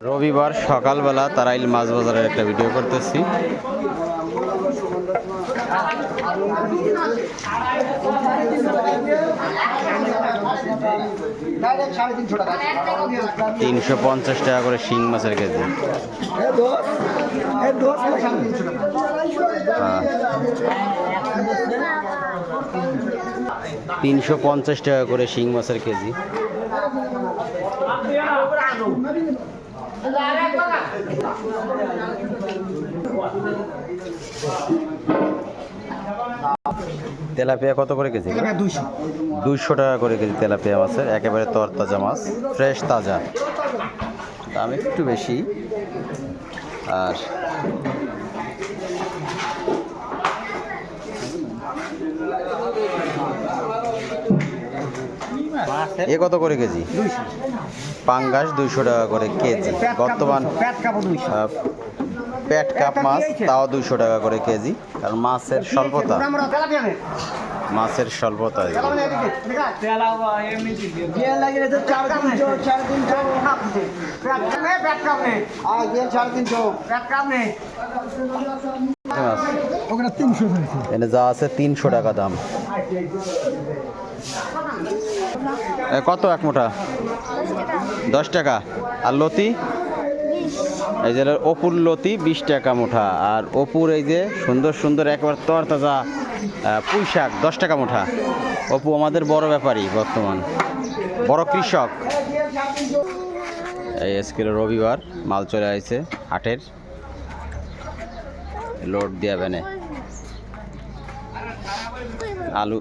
রবিবার সকালবেলা তারাইল মাছ বাজারের একটা ভিডিও করতেছি। $350 করে শিং মাছের কেজি। 350 টাকা করে শিং মাছের কেজি। তেলাপিয়া কত করে কেজি? 200 টাকা করে কেজি তেলাপিয়া মাছের, একেবারে তরতাজা মাছ, ফ্রেশ তাজা, দাম একটু বেশি। আর এ কত করে কেজি? পাঙ্গাস 200 টাকা করে কেজি বর্তমান। পেট কাপ মাছ তাও 200 টাকা করে কেজি, কারণ মাছের স্বল্পতা, মাছের স্বল্পতা। এনে যা আছে 300 টাকা দাম। কত এক মুঠা? 10 টাকা। আর লতি, এই যে অপুর লতি 20 টাকা মুঠা। আর অপুর এই যে সুন্দর সুন্দর একবার তরতাজা পুঁই শাক 10 টাকা মুঠা। অপু আমাদের বড় ব্যাপারী, বর্তমান বড় কৃষক। এই আজকে রবিবার, মাল চলে আসছে হাটের, লোড দিয়া বেনে। আলু